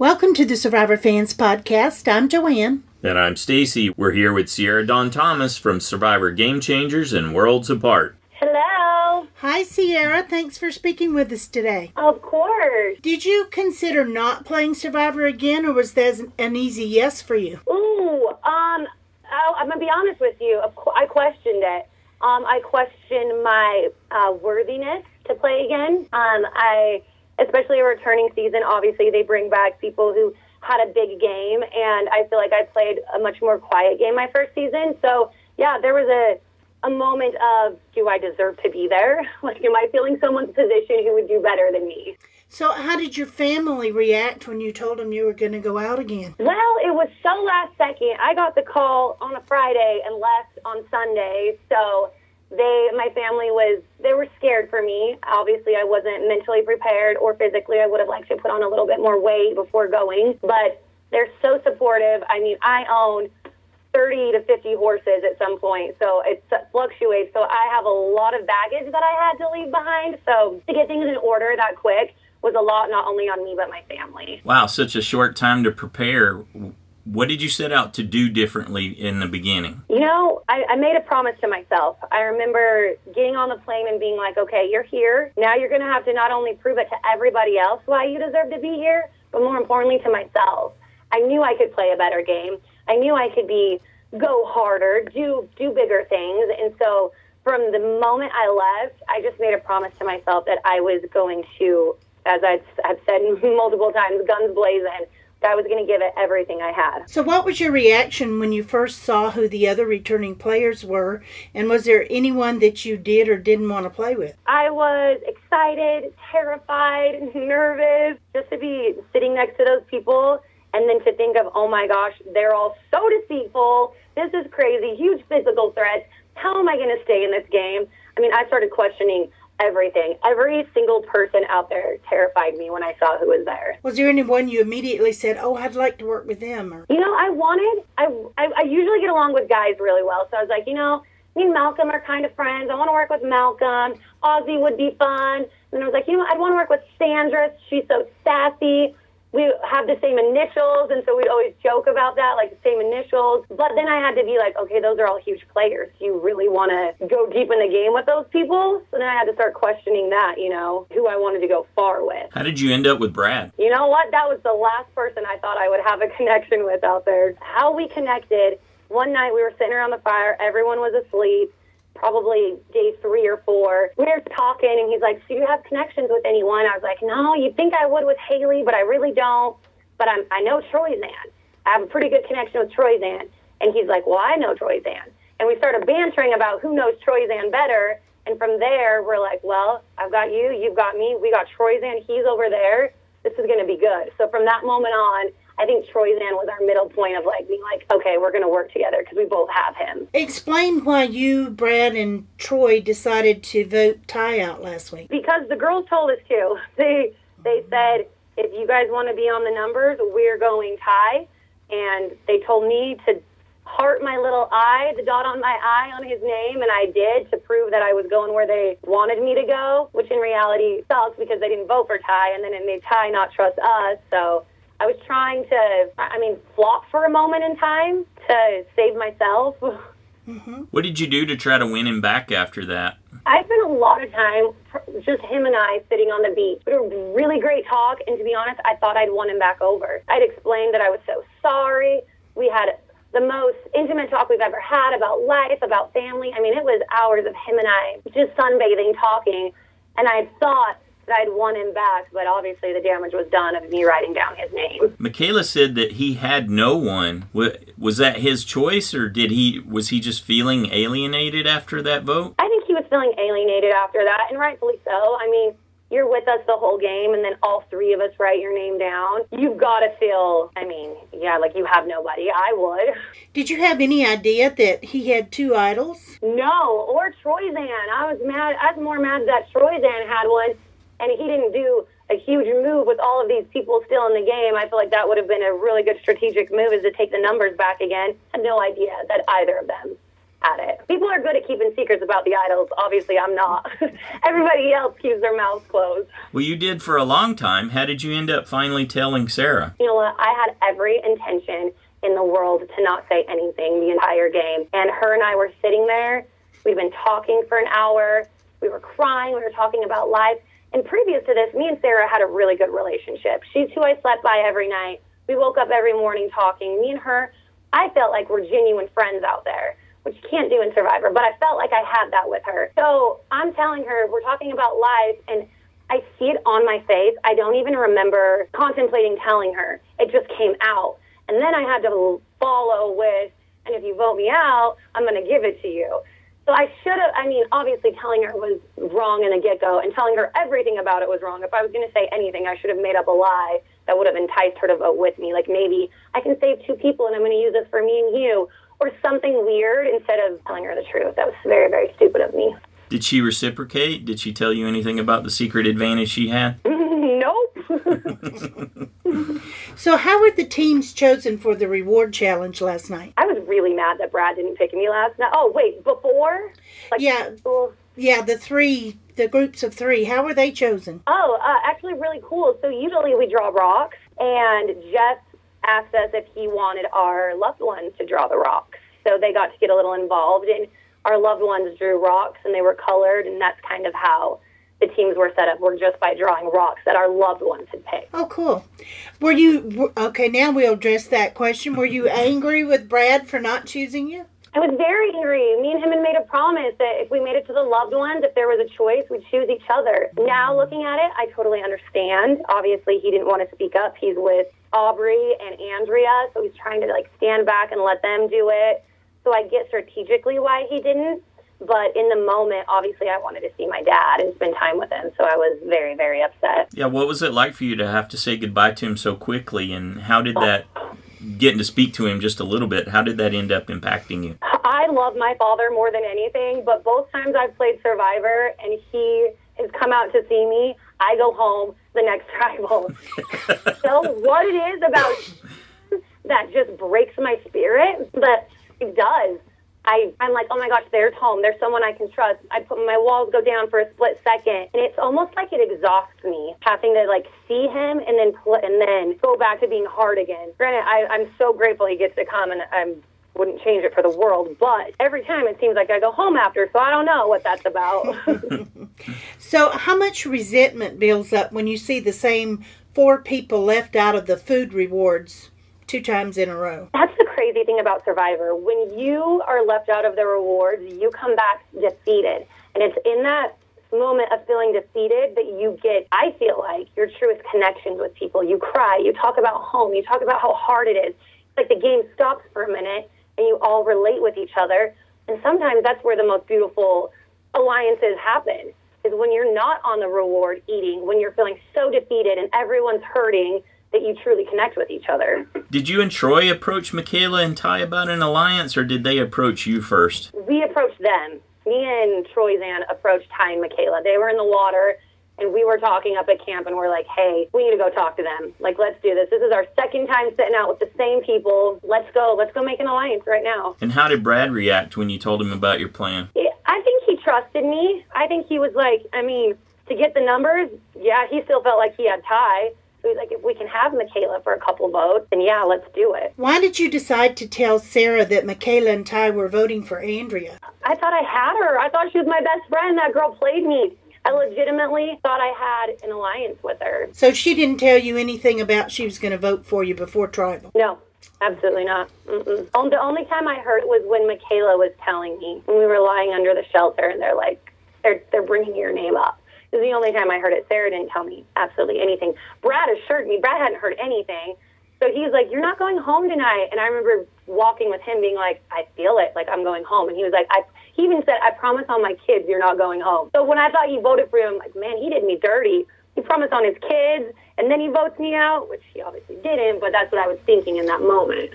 Welcome to the Survivor Fans Podcast. I'm Joanne. And I'm Stacy. We're here with Cirie Dawn Thomas from Survivor Game Changers and Worlds Apart. Hello. Hi, Cirie. Thanks for speaking with us today. Of course. Did you consider not playing Survivor again, or was that an easy yes for you? I'm going to be honest with you. I questioned it. I questioned my worthiness to play again. Especially a returning season, obviously they bring back people who had a big game, and I feel like I played a much more quiet game my first season. So, yeah, there was a moment of, do I deserve to be there? Like, am I filling someone's position who would do better than me? So how did your family react when you told them you were going to go out again? Well, it was so last second. I got the call on a Friday and left on Sunday, so my family they were scared for me. Obviously, I wasn't mentally prepared or physically. I would have liked to put on a little bit more weight before going, but they're so supportive. I mean, I own 30 to 50 horses at some point, so it fluctuates. So I have a lot of baggage that I had to leave behind. So to get things in order that quick was a lot, not only on me, but my family. Wow, such a short time to prepare. What did you set out to do differently in the beginning? You know, I made a promise to myself. I remember getting on the plane and being like, okay, you're here. Now you're going to have to not only prove it to everybody else why you deserve to be here, but more importantly to myself. I knew I could play a better game. I knew I could go harder, do bigger things. And so from the moment I left, I just made a promise to myself that I was going to, as I've said multiple times, guns blazing, I was going to give it everything I had. So what was your reaction when you first saw who the other returning players were? And was there anyone that you did or didn't want to play with? I was excited, terrified, nervous, just to be sitting next to those people and then to think of, oh my gosh, they're all so deceitful. This is crazy, huge physical threats. How am I going to stay in this game? I mean, I started questioning everything. Every single person out there terrified me when I saw who was there. Was there anyone you immediately said, oh, I'd like to work with them? Or... You know, I usually get along with guys really well. So I was like, you know, me and Malcolm are kind of friends. I want to work with Malcolm. Ozzy would be fun. And I was like, you know, I'd want to work with Sandra. She's so sassy. We have the same initials, and so we'd always joke about that, like the same initials. But then I had to be like, okay, those are all huge players. Do you really want to go deep in the game with those people? So then I had to start questioning that, you know, who I wanted to go far with. How did you end up with Brad? You know what? That was the last person I thought I would have a connection with out there. How we connected, one night we were sitting around the fire. Everyone was asleep. Probably day 3 or 4. We were talking, and he's like, do you have connections with anyone? I was like, no, you'd think I would with Haley, but I really don't. But I know Troyzan. I have a pretty good connection with Troyzan. And he's like, well, I know Troyzan. And we started bantering about who knows Troyzan better. And from there, we're like, well, I've got you, you've got me, we got Troyzan, he's over there. This is going to be good. So from that moment on, I think Troyzan was our middle point of like being like, okay, we're going to work together because we both have him. Explain why you, Brad, and Troy decided to vote Ty out last week. Because the girls told us to. They said, if you guys want to be on the numbers, we're going Ty. And they told me to heart my little I, the dot on my I on his name, and I did to prove that I was going where they wanted me to go, which in reality sucks because they didn't vote for Ty, and then it made Ty not trust us. So I was trying to, flop for a moment in time to save myself. Mm-hmm. What did you do to try to win him back after that? I spent a lot of time, just him and I, sitting on the beach. We were really great talk, and to be honest, I thought I'd won him back over. I'd explained that I was so sorry. We had the most intimate talk we've ever had about life, about family. I mean, it was hours of him and I just sunbathing, talking, and I thought that I'd won him back, but obviously the damage was done of me writing down his name. Michaela said that he had no one. Was that his choice, or was he just feeling alienated after that vote? I think he was feeling alienated after that, and rightfully so. I mean, you're with us the whole game, and then all 3 of us write your name down. You've got to feel, like you have nobody. I would. Did you have any idea that he had 2 idols? No, or Troyzan. I was more mad that Troyzan had one, and he didn't do a huge move with all of these people still in the game. I feel like that would have been a really good strategic move, is to take the numbers back again. I had no idea that either of them at it. People are good at keeping secrets about the idols. Obviously, I'm not. Everybody else keeps their mouths closed. Well, you did for a long time. How did you end up finally telling Sarah? You know what? I had every intention in the world to not say anything the entire game. And her and I were sitting there. We'd been talking for an hour. We were crying. We were talking about life. And previous to this, me and Sarah had a really good relationship. She's who I slept by every night. We woke up every morning talking. Me and her, I felt like we're genuine friends out there, which you can't do in Survivor, but I felt like I had that with her. So I'm telling her, we're talking about life, and I see it on my face. I don't even remember contemplating telling her. It just came out. And then I had to follow with, and if you vote me out, I'm going to give it to you. So I should have, obviously telling her was wrong in the get-go, and telling her everything about it was wrong. If I was going to say anything, I should have made up a lie that would have enticed her to vote with me. Like, maybe I can save 2 people and I'm going to use this for me and you, or something weird instead of telling her the truth. That was very, very stupid of me. Did she reciprocate? Did she tell you anything about the secret advantage she had? Nope. So how were the teams chosen for the reward challenge last night? I was really mad that Brad didn't pick me last night. Oh, wait, before? Yeah, the groups of 3. How were they chosen? Actually really cool. So usually we draw rocks, and Jeff asked us if he wanted our loved ones to draw the rocks. So they got to get a little involved, and our loved ones drew rocks, and they were colored, and that's kind of how the teams were set up, were just by drawing rocks that our loved ones had picked. Oh, cool. Okay, now we'll address that question. Were you angry with Brad for not choosing you? I was very angry. Me and him had made a promise that if we made it to the loved ones, if there was a choice, we'd choose each other. Now, looking at it, I totally understand. Obviously, he didn't want to speak up. He's with Aubrey and Andrea, so he's trying to stand back and let them do it. So I get strategically why he didn't. But in the moment, obviously, I wanted to see my dad and spend time with him. So I was very, very upset. Yeah, what was it like for you to have to say goodbye to him so quickly? And how did that, getting to speak to him just a little bit, how did that end up impacting you? I love my father more than anything. But both times I've played Survivor and he has come out to see me, I go home the next tribal. So what it is about that just breaks my spirit, but it does. I'm like, oh my gosh, there's home. There's someone I can trust. I put my walls go down for a split second, and it's almost like it exhausts me having to see him and then go back to being hard again. Granted, I'm so grateful he gets to come, and I wouldn't change it for the world. But every time it seems like I go home after, so I don't know what that's about. So, how much resentment builds up when you see the same 4 people left out of the food rewards 2 times in a row? That's the crazy thing about Survivor. When you are left out of the rewards, you come back defeated. And it's in that moment of feeling defeated that you get, I feel like, your truest connections with people. You cry, you talk about home, you talk about how hard it is. It's like the game stops for a minute and you all relate with each other. And sometimes that's where the most beautiful alliances happen, is when you're not on the reward eating, when you're feeling so defeated and everyone's hurting, that you truly connect with each other. Did you and Troy approach Michaela and Ty about an alliance, or did they approach you first? We approached them. Me and Troy Zan approached Ty and Michaela. They were in the water, and we were talking up at camp, and we're like, hey, we need to go talk to them. Let's do this. This is our second time sitting out with the same people. Let's go make an alliance right now. And how did Brad react when you told him about your plan? Yeah, I think he trusted me. I think he was like, to get the numbers, yeah, he still felt like he had Ty. So he's like, if we can have Michaela for a couple votes, then yeah, let's do it. Why did you decide to tell Sarah that Michaela and Ty were voting for Andrea? I thought I had her. I thought she was my best friend. That girl played me. I legitimately thought I had an alliance with her. So she didn't tell you anything about she was going to vote for you before Tribal? No, absolutely not. The only time I heard it was when Michaela was telling me, when we were lying under the shelter, and they're like, they're bringing your name up. This is the only time I heard it. Sarah didn't tell me absolutely anything. Brad assured me. Brad hadn't heard anything. So he was like, you're not going home tonight. And I remember walking with him being like, I feel it, like I'm going home. And he was like, he even said, I promise on my kids you're not going home. So when I thought he voted for him, I'm like, man, he did me dirty. He promised on his kids, and then he votes me out, which he obviously didn't, but that's what I was thinking in that moment.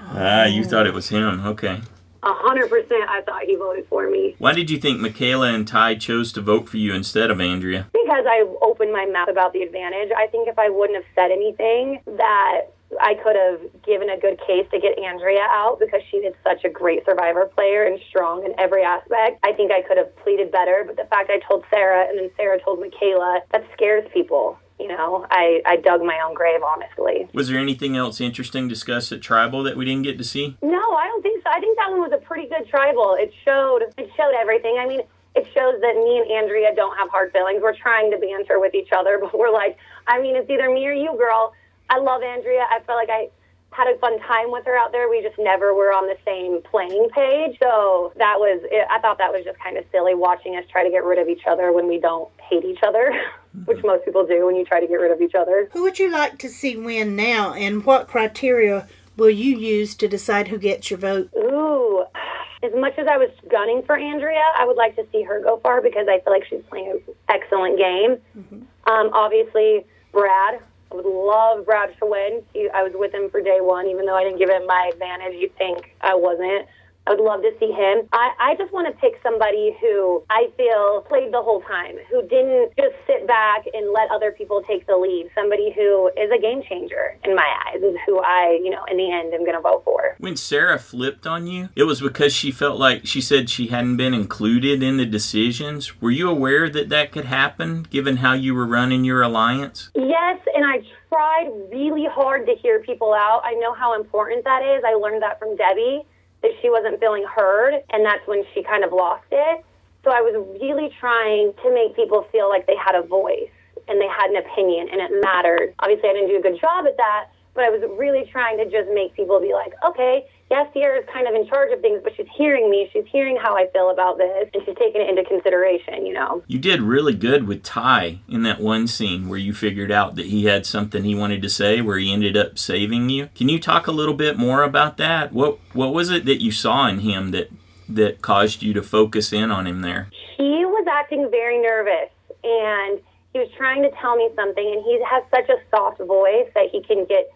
You thought it was him. Okay. 100% I thought he voted for me. Why did you think Michaela and Ty chose to vote for you instead of Andrea? Because I opened my mouth about the advantage. I think if I wouldn't have said anything, that I could have given a good case to get Andrea out because she is such a great Survivor player and strong in every aspect. I think I could have pleaded better, but the fact I told Sarah and then Sarah told Michaela, that scares people. You know, I dug my own grave, honestly. Was there anything else interesting discussed at Tribal that we didn't get to see? No, I don't think so. I think that one was a pretty good Tribal. It showed everything. I mean, it shows that me and Andrea don't have hard feelings. We're trying to banter with each other, but we're like, I mean, it's either me or you, girl. I love Andrea. I felt like I had a fun time with her out there. We just never were on the same playing page. So that was it. I thought that was just kind of silly, watching us try to get rid of each other when we don't hate each other, which most people do when you try to get rid of each other. Who would you like to see win now, and what criteria will you use to decide who gets your vote? Ooh, as much as I was gunning for Andrea, I would like to see her go far because I feel like she's playing an excellent game. Mm-hmm. Obviously, Brad. I would love Brad to win. I was with him for day one, even though I didn't give him my advantage. You'd think I wasn't. I would love to see him. I just want to pick somebody who I feel played the whole time, who didn't just sit back and let other people take the lead. Somebody who is a game changer in my eyes is who I, in the end, am going to vote for. When Sarah flipped on you, it was because she felt like she said she hadn't been included in the decisions. Were you aware that that could happen, given how you were running your alliance? Yes, and I tried really hard to hear people out. I know how important that is. I learned that from Debbie, that she wasn't feeling heard, and that's when she kind of lost it. So I was really trying to make people feel like they had a voice and they had an opinion and it mattered. Obviously, I didn't do a good job at that, but I was really trying to just make people be like, okay, yes, Ciara's kind of in charge of things, but she's hearing me. She's hearing how I feel about this, and she's taking it into consideration, You did really good with Ty in that one scene where you figured out that he had something he wanted to say, where he ended up saving you. Can you talk a little bit more about that? What was it that you saw in him that caused you to focus in on him there? He was acting very nervous, and he was trying to tell me something, and he has such a soft voice that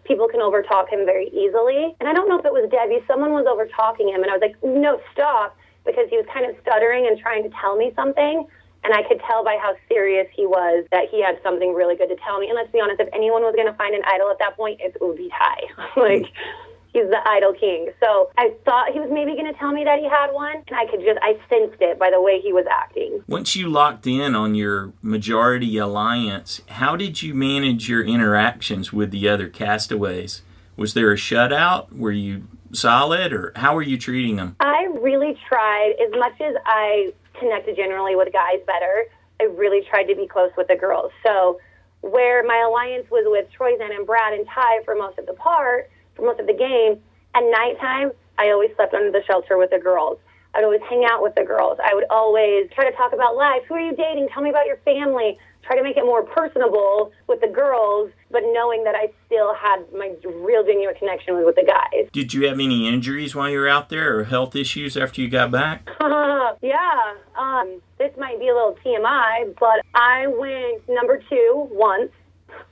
people can overtalk him very easily. And I don't know if it was Debbie, someone was overtalking him, and I was like, no, stop, because he was kind of stuttering and trying to tell me something. And I could tell by how serious he was that he had something really good to tell me. And let's be honest, if anyone was going to find an idol at that point, it would be Ty. He's the idol king. So I thought he was maybe going to tell me that he had one, and I sensed it by the way he was acting. Once you locked in on your majority alliance, how did you manage your interactions with the other castaways? Was there a shutout? Were you solid, or how were you treating them? I really tried, as much as I connected generally with guys better, I really tried to be close with the girls. So where my alliance was with Troyzan and Brad and Ty for most of the game, at nighttime, I always slept under the shelter with the girls. I'd always hang out with the girls. I would always try to talk about life. Who are you dating? Tell me about your family. Try to make it more personable with the girls, but knowing that I still had my real genuine connection with the guys. Did you have any injuries while you were out there, or health issues after you got back? Yeah. This might be a little TMI, but I went number 2 once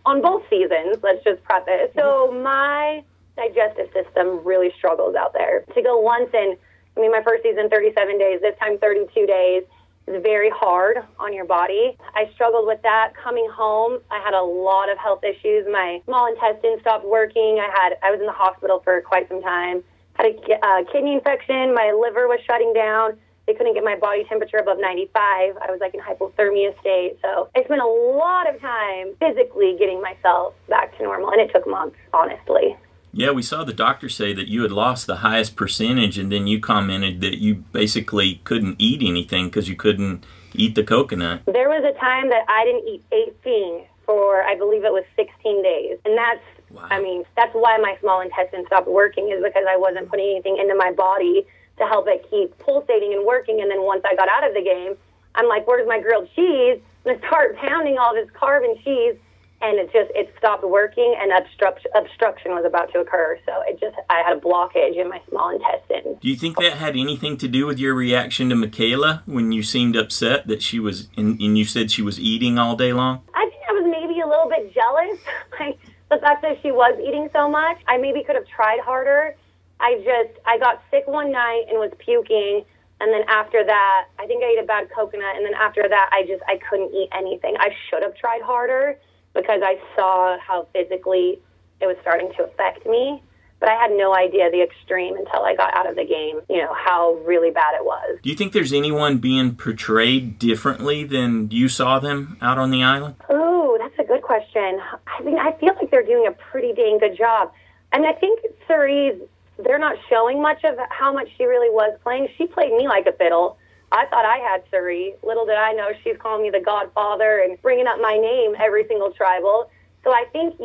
on both seasons. Let's just preface. So my digestive system really struggles out there. To go once in, my first season, 37 days, this time 32 days, is very hard on your body. I struggled with that. Coming home, I had a lot of health issues. My small intestine stopped working. I was in the hospital for quite some time. Had a kidney infection. My liver was shutting down. They couldn't get my body temperature above 95. I was in hypothermia state. So I spent a lot of time physically getting myself back to normal, and it took months, honestly. Yeah, we saw the doctor say that you had lost the highest percentage, and then you commented that you basically couldn't eat anything because you couldn't eat the coconut. There was a time that I didn't eat 18 for, I believe it was 16 days. And that's, wow. That's why my small intestine stopped working, is because I wasn't putting anything into my body to help it keep pulsating and working. And then once I got out of the game, I'm like, where's my grilled cheese? I'm going to start pounding all this carb and cheese. And it stopped working, and obstruction was about to occur. So I had a blockage in my small intestine. Do you think that had anything to do with your reaction to Michaela when you seemed upset that she was, and you said she was eating all day long? I think I was maybe a little bit jealous. The fact that she was eating so much, I maybe could have tried harder. I got sick one night and was puking. And then after that, I think I ate a bad coconut. And then after that, I couldn't eat anything. I should have tried harder, because I saw how physically it was starting to affect me. But I had no idea the extreme until I got out of the game, how really bad it was. Do you think there's anyone being portrayed differently than you saw them out on the island? Oh, that's a good question. I feel like they're doing a pretty dang good job. And I think Cirie, they're not showing much of how much she really was playing. She played me like a fiddle. I thought I had Cirie. Little did I know she's calling me the Godfather and bringing up my name every single tribal. So I think,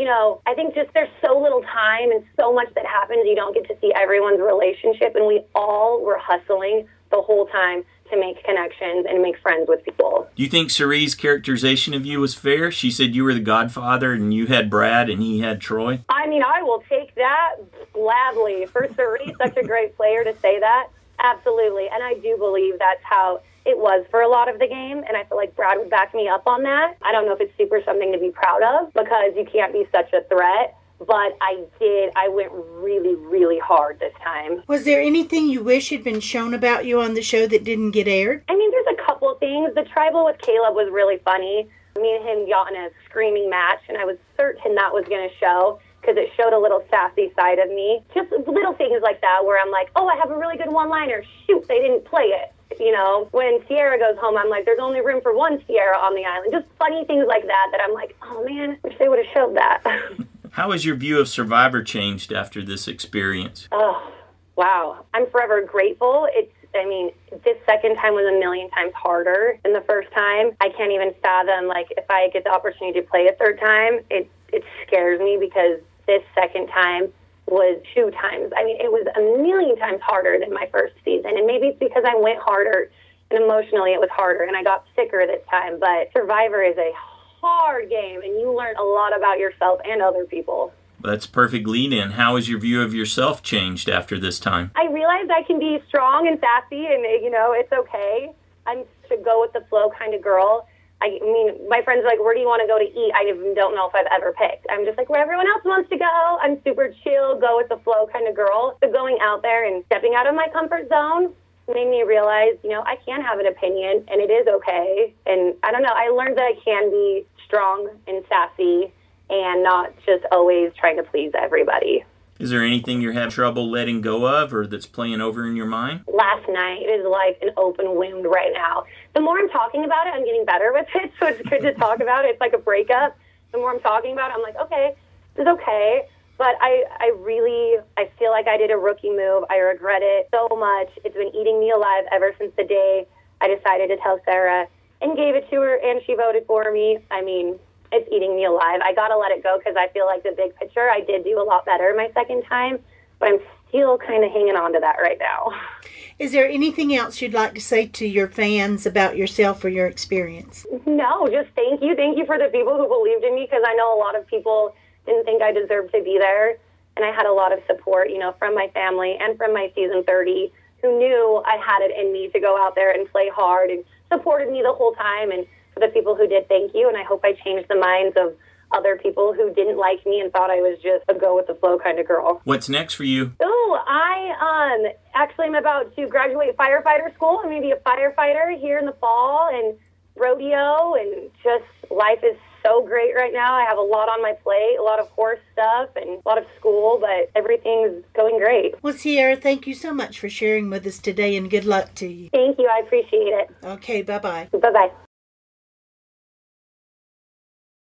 just there's so little time and so much that happens, you don't get to see everyone's relationship, and we all were hustling the whole time to make connections and make friends with people. Do you think Cirie's characterization of you was fair? She said you were the Godfather and you had Brad and he had Troy. I mean, I will take that gladly. For Cirie, such a great player to say that. Absolutely. And I do believe that's how it was for a lot of the game, and I feel like Brad would back me up on that. I don't know if it's super something to be proud of because you can't be such a threat, but I went really, really hard this time. Was there anything you wish had been shown about you on the show that didn't get aired? I mean, there's a couple of things. The tribal with Caleb was really funny. Me and him got in a screaming match, and I was certain that was going to show because it showed a little sassy side of me. Just little things like that where I'm like, oh, I have a really good one-liner. Shoot, they didn't play it. When Ciara goes home, I'm like, there's only room for one Ciara on the island. Just funny things like that I'm like, oh, man, wish they would have showed that. How has your view of Survivor changed after this experience? Oh, wow. I'm forever grateful. This second time was a million times harder than the first time. I can't even fathom, if I get the opportunity to play a third time, it scares me because this second time was 2 times. It was a million times harder than my first season. And maybe it's because I went harder and emotionally it was harder and I got sicker this time. But Survivor is a hard game and you learn a lot about yourself and other people. That's a perfect lead-in. How has your view of yourself changed after this time? I realized I can be strong and sassy and, it's okay. I'm a go-with-the-flow kind of girl. My friends are like, where do you want to go to eat? I even don't know if I've ever picked. I'm just like, where everyone else wants to go. I'm super chill, go-with-the-flow kind of girl. So going out there and stepping out of my comfort zone made me realize, I can have an opinion, and it is okay. And I don't know, I learned that I can be strong and sassy and not just always trying to please everybody. Is there anything you're having trouble letting go of or that's playing over in your mind? Last night is like an open wound right now. The more I'm talking about it, I'm getting better with it, so it's good to talk about it. It's like a breakup. The more I'm talking about it, I'm like, okay, this is okay. But I feel like I did a rookie move. I regret it so much. It's been eating me alive ever since the day I decided to tell Sarah and gave it to her, and she voted for me. It's eating me alive. I got to let it go because I feel like the big picture, I did do a lot better my second time, but I'm still kind of hanging on to that right now. Is there anything else you'd like to say to your fans about yourself or your experience? No, just thank you. Thank you for the people who believed in me because I know a lot of people didn't think I deserved to be there, and I had a lot of support, from my family and from my season 30 who knew I had it in me to go out there and play hard and supported me the whole time. And for the people who did, thank you. And I hope I changed the minds of other people who didn't like me and thought I was just a go-with-the-flow kind of girl. What's next for you? Oh, I'm about to graduate firefighter school. I'm going to be a firefighter here in the fall and rodeo, and just life is so great right now. I have a lot on my plate, a lot of horse stuff and a lot of school, but everything's going great. Well, Ciara, thank you so much for sharing with us today, and good luck to you. Thank you. I appreciate it. Okay, bye-bye. Bye-bye.